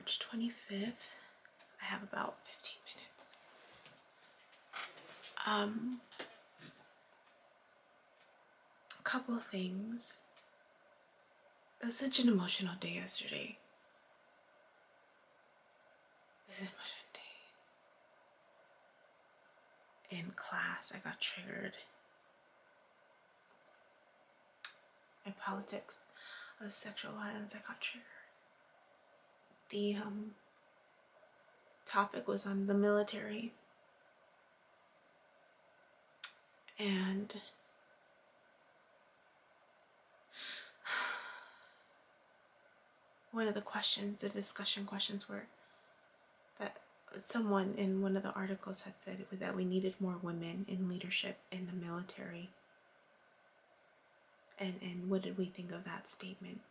March 25th. I have about 15 minutes. A couple of things. It was such an emotional day yesterday. It was an emotional day. In class, I got triggered. In politics of sexual violence, I got triggered. The topic was on the military. And one of the questions, the discussion questions were that someone in one of the articles had said that we needed more women in leadership in the military. And what did we think of that statement?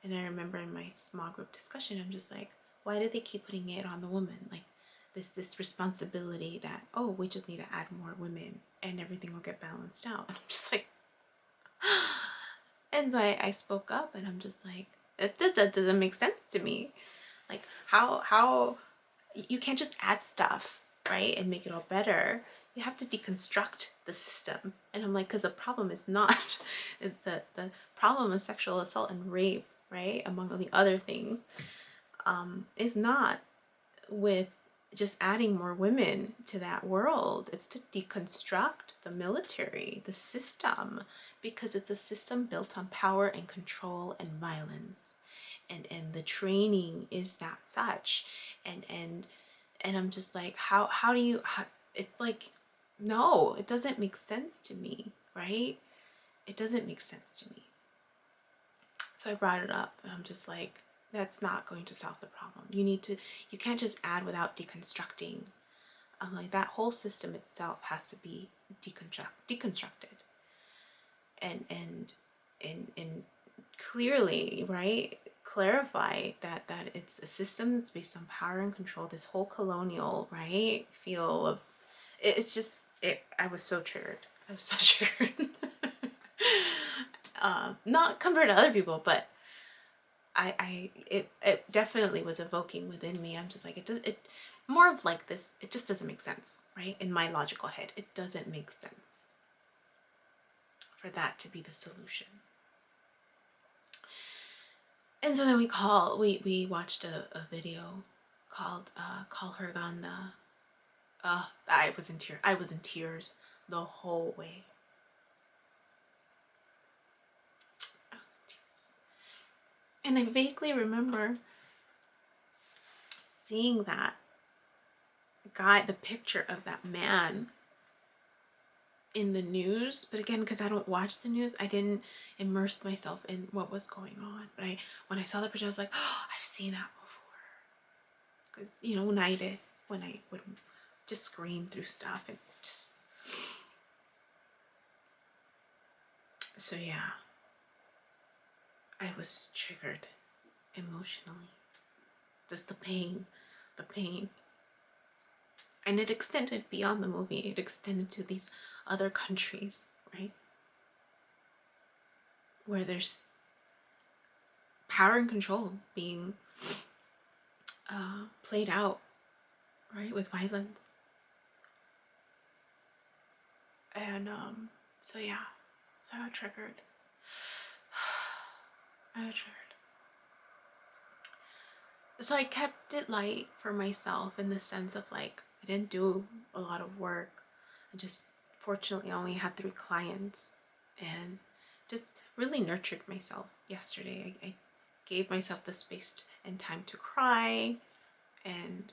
And I remember in my small group discussion, I'm just like, why do they keep putting it on the woman? Like this responsibility that, oh, we just need to add more women and everything will get balanced out. And I'm just like, and so I spoke up and I'm just like, that doesn't make sense to me. Like how you can't just add stuff, right, and make it all better. You have to deconstruct the system. And I'm like, because the problem is not the problem of sexual assault and rape, right, among the other things, is not with just adding more women to that world. It's to deconstruct the military, the system, because it's a system built on power and control and violence. And the training is that such. And I'm just like, how do you, it's like, no, it doesn't make sense to me, right? It doesn't make sense to me. So I brought it up and I'm just like, that's not going to solve the problem. You can't just add without deconstructing. I'm like, that whole system itself has to be deconstructed. And clearly, right, clarify that it's a system that's based on power and control, this whole colonial, right, feel of, it's just, I was so triggered. I was so triggered. Not compared to other people, but it definitely was evoking within me. I'm just like, it more of like this, it just doesn't make sense, right? In my logical head, it doesn't make sense for that to be the solution. And so then we watched a video called Call Her Ganda. I was in tears the whole way. And I vaguely remember seeing that guy, the picture of that man in the news. But again, because I don't watch the news, I didn't immerse myself in what was going on. But when I saw the picture, I was like, oh, I've seen that before. Because, you know, when I would just scream through stuff and just... So yeah, I was triggered emotionally. Just the pain. And it extended beyond the movie. It extended to these other countries, right? Where there's power and control being played out, right, with violence. And so yeah, so I got triggered. So I kept it light for myself in the sense of like, I didn't do a lot of work. I just fortunately only had 3 clients and just really nurtured myself yesterday. I gave myself the space and time to cry and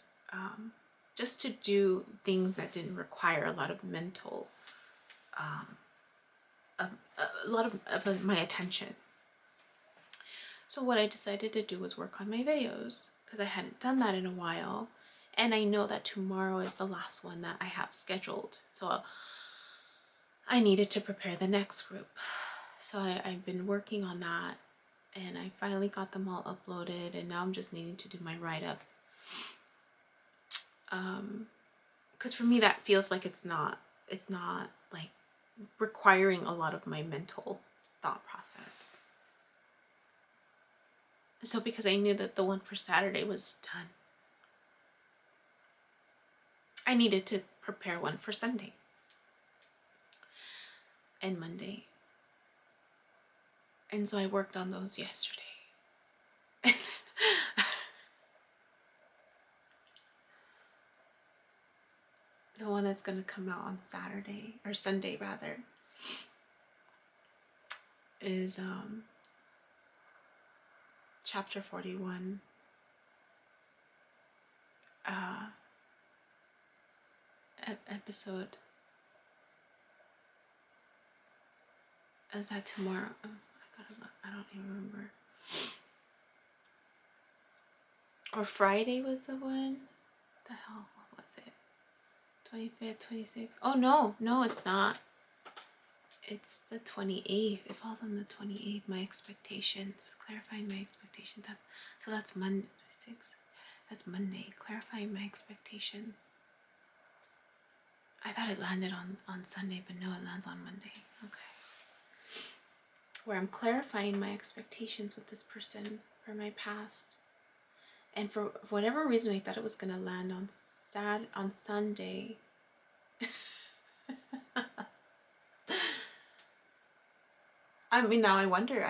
just to do things that didn't require a lot of mental, a lot of my attention. So what I decided to do was work on my videos because I hadn't done that in a while. And I know that tomorrow is the last one that I have scheduled. So I needed to prepare the next group. So I've been working on that and I finally got them all uploaded and now I'm just needing to do my write-up. Because for me that feels like it's not like requiring a lot of my mental thought process. So because I knew that the one for Saturday was done, I needed to prepare one for Sunday and Monday. And so I worked on those yesterday. The one that's going to come out on Saturday, or Sunday rather, is chapter 41. Episode. Is that tomorrow? Oh, I gotta look. I don't even remember. Or Friday was the one? What the hell? What was it? 25th, 26th. Oh no, it's not. It's the 28th. It falls on the 28th. My expectations. Clarifying my expectations. That's Monday. 6. That's Monday. Clarifying my expectations. I thought it landed on Sunday, but no, it lands on Monday. Okay. Where I'm clarifying my expectations with this person for my past. And for whatever reason, I thought it was going to land on Sunday. I mean, now I wonder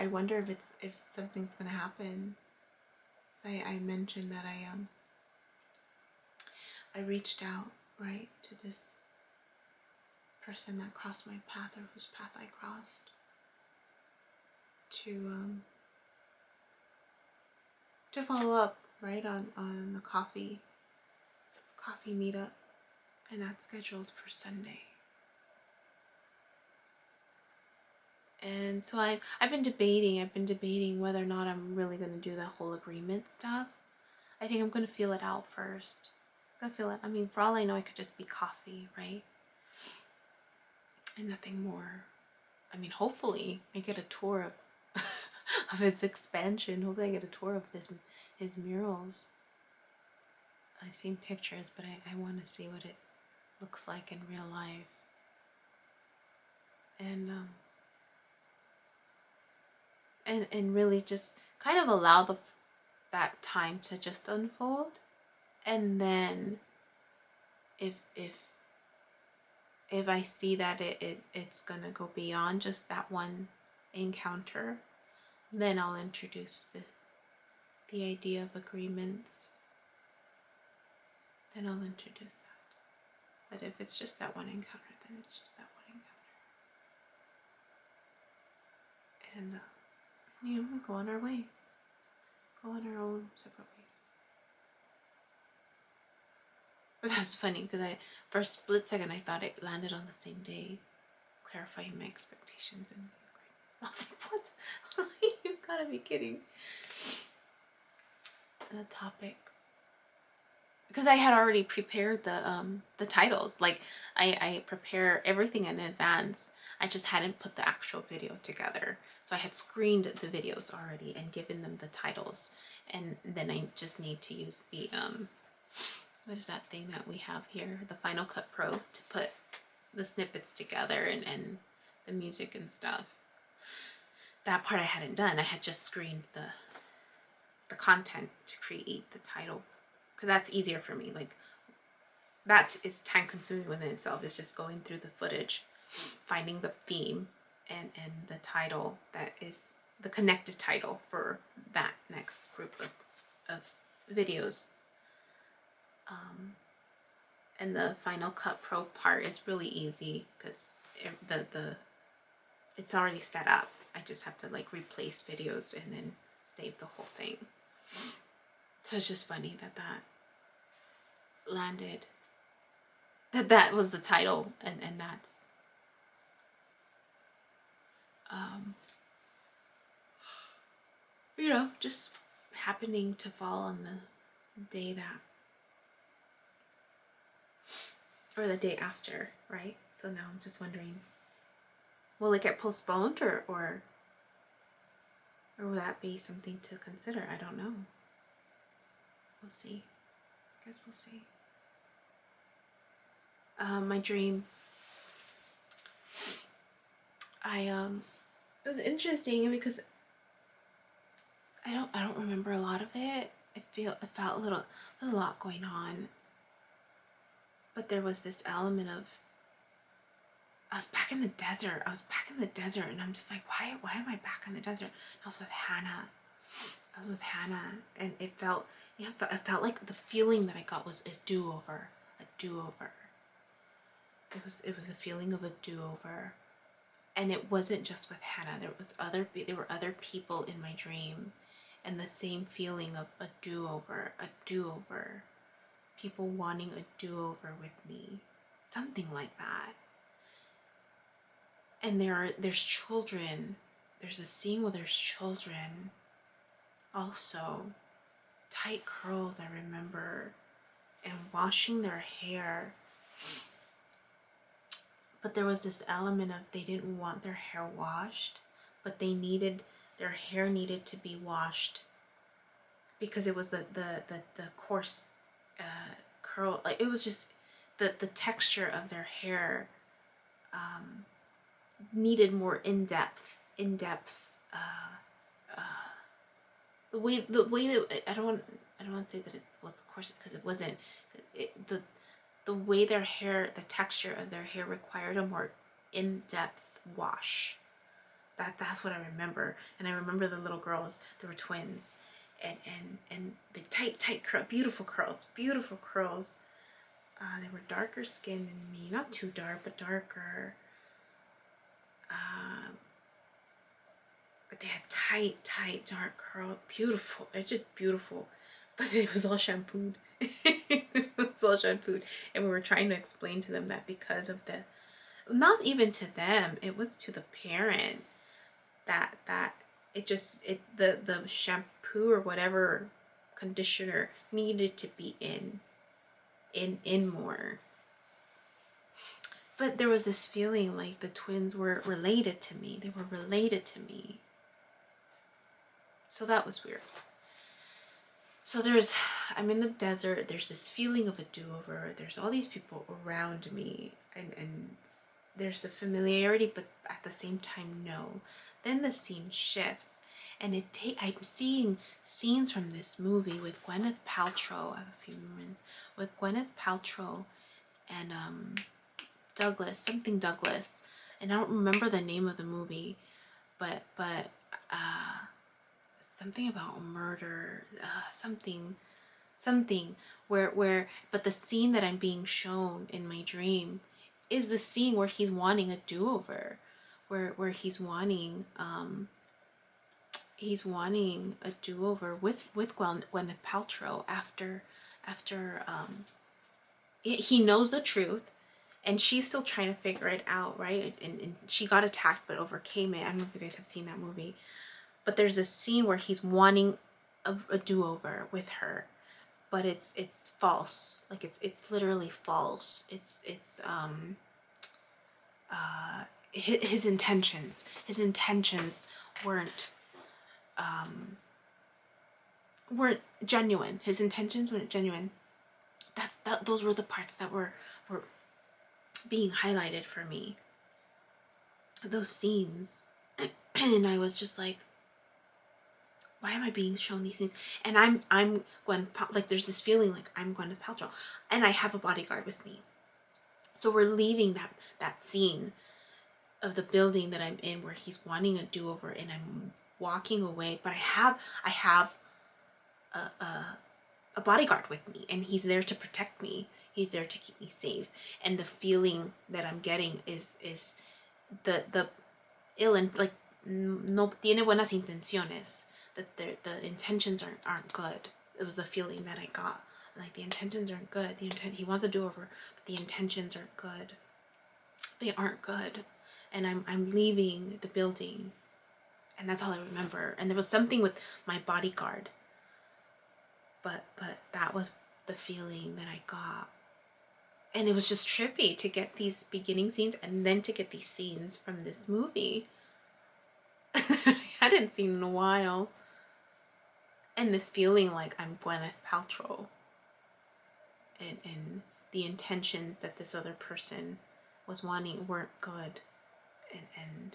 if something's going to happen. I mentioned that I reached out, right, to this person that crossed my path, or whose path I crossed, to follow up, right, on the coffee meetup, and that's scheduled for Sunday. And so I've been debating whether or not I'm really going to do that whole agreement stuff. I think I'm going to feel it out first. I'm going to feel it. I mean, for all I know, it could just be coffee, right? And nothing more. I mean, hopefully I get a tour of of his expansion. Hopefully I get a tour of his murals. I've seen pictures, but I want to see what it looks like in real life. And really just kind of allow that time to just unfold. And then if I see that it's gonna go beyond just that one encounter, then I'll introduce the idea of agreements. Then I'll introduce that. But if it's just that one encounter, then it's just that one encounter. And we'll go on our way. Go on our own separate ways. But that's funny, because for a split second I thought it landed on the same day, clarifying my expectations and the agreements. I was like, what? You've got to be kidding. The topic. Because I had already prepared the titles. Like, I prepare everything in advance. I just hadn't put the actual video together. So I had screened the videos already and given them the titles. And then I just need to use the, what is that thing that we have here? The Final Cut Pro, to put the snippets together and the music and stuff. That part I hadn't done. I had just screened the content to create the title. Because that's easier for me. Like, that is time consuming within itself. It's just going through the footage, finding the theme and the title that is the connected title for that next group of videos. And the Final Cut Pro part is really easy because it's already set up. I just have to like replace videos and then save the whole thing. So it's just funny that landed, that was the title, and that's just happening to fall on the day that, or the day after, right? So now I'm just wondering, will it get postponed or will that be something to consider? I don't know. We'll see. I guess we'll see. My dream. It was interesting because I don't remember a lot of it. It felt a little, there's a lot going on. But there was this element of, I was back in the desert. And I'm just like, why am I back in the desert? And I was with Hannah. And it felt, it felt like the feeling that I got was a do-over. It was a feeling of a do-over. And it wasn't just with Hannah. There were other people in my dream, and the same feeling of a do-over. People wanting a do-over with me. Something like that. And there's children. There's a scene where there's children. Also, tight curls, I remember, and washing their hair. But there was this element of they didn't want their hair washed, but their hair needed to be washed because it was the coarse curl. Like, it was just the texture of their hair needed more in-depth the way that I don't want to say that it was coarse, because it wasn't. The way their hair, the texture of their hair required a more in-depth wash. That's what I remember. And I remember the little girls, they were twins, and the tight curl, beautiful curls. They were darker skinned than me, not too dark, but darker. But they had tight, dark curl, beautiful. It's just beautiful. But it was all shampooed. And we were trying to explain to them that because of not even to them, it was to the parent, that the shampoo or whatever conditioner needed to be in more. But there was this feeling like the twins were related to me. They were related to me. So that was weird. So I'm in the desert, there's this feeling of a do-over, there's all these people around me, and there's a familiarity, but at the same time, no. Then the scene shifts, and I'm seeing scenes from this movie with Gwyneth Paltrow. I have a few moments with Gwyneth Paltrow and Douglas, and I don't remember the name of the movie, but something about murder, something where but the scene that I'm being shown in my dream is the scene where he's wanting a do-over, where he's wanting a do-over with Gwyneth Paltrow after he knows the truth, and she's still trying to figure it out, right? And she got attacked but overcame it. I don't know if you guys have seen that movie. But there's a scene where he's wanting a do-over with her, but it's false. Like it's literally false. His intentions weren't genuine. His intentions weren't genuine. Those were the parts that were being highlighted for me. Those scenes, and I was just like, why am I being shown these things? And I'm like, there's this feeling like I'm Gwyneth Paltrow, and I have a bodyguard with me. So we're leaving that scene of the building that I'm in where he's wanting a do-over, and I'm walking away, but I have a bodyguard with me, and he's there to protect me. He's there to keep me safe. And the feeling that I'm getting is the ill, and like, no tiene buenas intenciones. That the intentions aren't good. It was the feeling that I got. Like, the intentions aren't good. He wants to do over, but the intentions aren't good. They aren't good. And I'm leaving the building, and that's all I remember. And there was something with my bodyguard, but that was the feeling that I got. And it was just trippy to get these beginning scenes and then to get these scenes from this movie I hadn't seen in a while. And the feeling like I'm Gwyneth Paltrow, and the intentions that this other person was wanting weren't good, and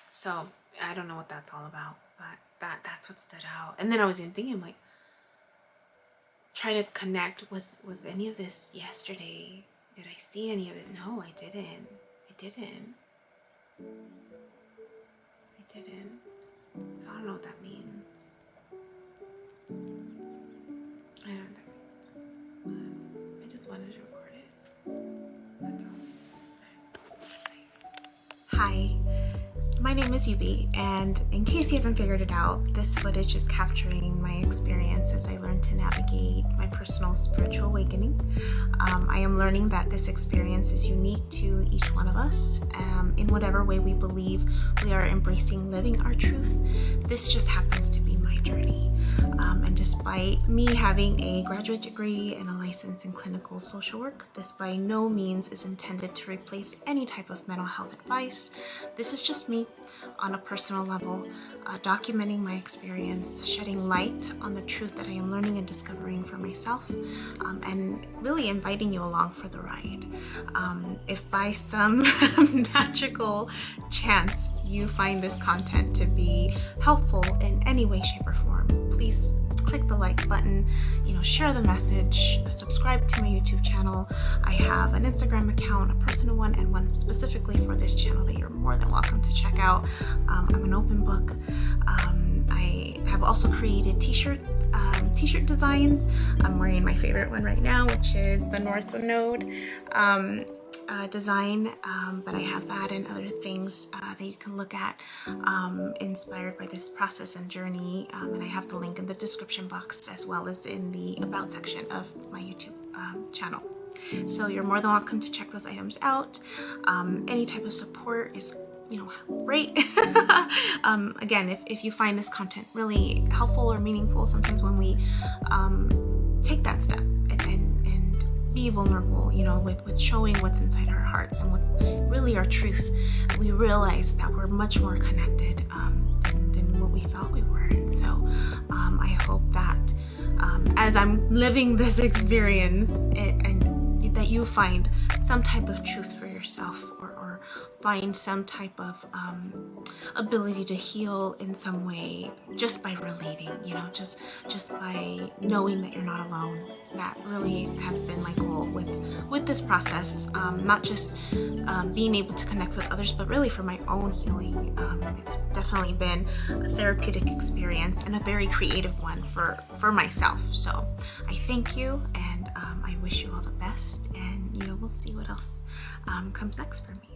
so I don't know what that's all about, but that's what stood out. And then I was even thinking, like, trying to connect, was any of this yesterday? Did I see any of it? No, I didn't. So I don't know what that means. I don't know what that means. But I just wanted to record it. That's all. Hi. My name is Yubi, and in case you haven't figured it out, this footage is capturing my experience as I learn to navigate my personal spiritual awakening. I am learning that this experience is unique to each one of us, in whatever way we believe we are embracing living our truth. This just happens to be my journey. And despite me having a graduate degree and a license in clinical social work, this by no means is intended to replace any type of mental health advice. This is just me on a personal level, documenting my experience, shedding light on the truth that I am learning and discovering for myself, and really inviting you along for the ride. If by some magical chance you find this content to be helpful in any way, shape, or form, please click the like button, share the message, subscribe to my YouTube channel. I have an Instagram account, a personal one, and one specifically for this channel that you're more than welcome to check out. I'm an open book. I have also created t-shirt designs. I'm wearing my favorite one right now, which is the North Node design, but I have that and other things that you can look at inspired by this process and journey, and I have the link in the description box as well as in the about section of my YouTube channel. So you're more than welcome to check those items out. Any type of support is great. Again, if you find this content really helpful or meaningful, sometimes when we take that step and be vulnerable, with showing what's inside our hearts and what's really our truth, we realize that we're much more connected than what we thought we were. And so I hope that as I'm living this experience, and that you find some type of truth for yourself, or find some type of ability to heal in some way just by relating, just by knowing that you're not alone. That really has been my goal with this process, not just being able to connect with others, but really for my own healing. It's definitely been a therapeutic experience and a very creative one for myself. So I thank you, and I wish you all the best, and we'll see what else comes next for me.